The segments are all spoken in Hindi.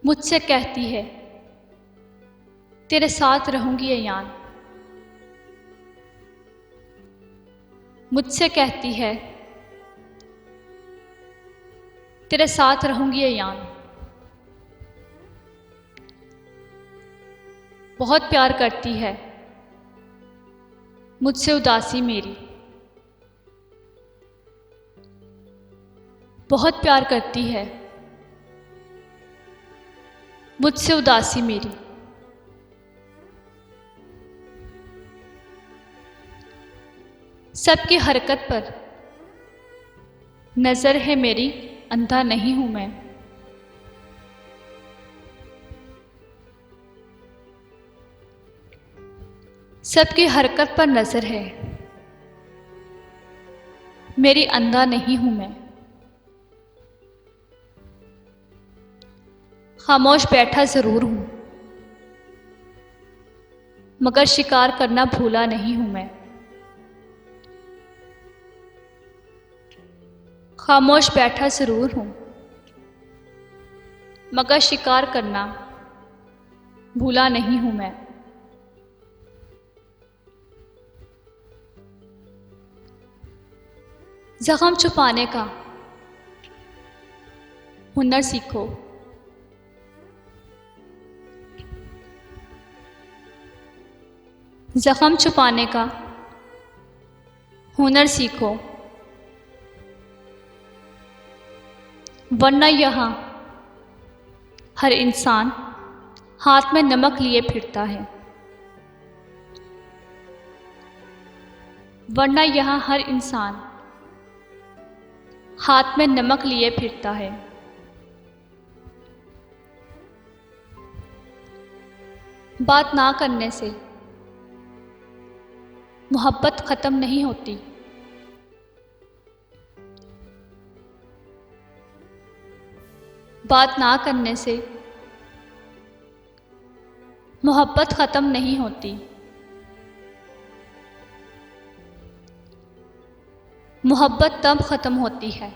मुझसे कहती है तेरे साथ रहूंगी ये यान। मुझसे कहती है तेरे साथ रहूंगी ये यान। बहुत प्यार करती है मुझसे उदासी मेरी। बहुत प्यार करती है मुझसे उदासी मेरी। सबकी हरकत पर नज़र है मेरी, अंधा नहीं हूं मैं। सबकी हरकत पर नज़र है मेरी, अंधा नहीं हूं मैं। खामोश बैठा ज़रूर हूं मगर शिकार करना भूला नहीं हूं मैं। खामोश बैठा ज़रूर हूं मगर शिकार करना भूला नहीं हूं मैं। ज़ख्म छुपाने का हुनर सीखो। ज़ख्म छुपाने का हुनर सीखो, वरना यहाँ हर इंसान हाथ में नमक लिए फिरता है। वरना यहाँ हर इंसान हाथ में नमक लिए फिरता है। बात ना करने से मोहब्बत ख़त्म नहीं होती। बात ना करने से मोहब्बत ख़त्म नहीं होती। मोहब्बत तब ख़त्म होती है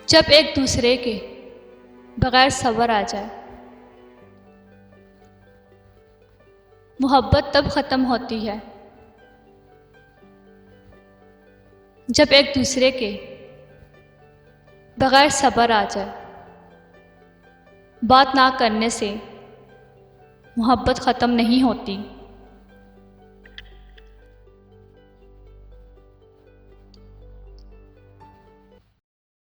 जब एक दूसरे के बग़ैर सब्र आ जाए। मोहब्बत तब ख़त्म होती है जब एक दूसरे के बग़ैर सब्र आ जाए। बात ना करने से मोहब्बत ख़त्म नहीं होती।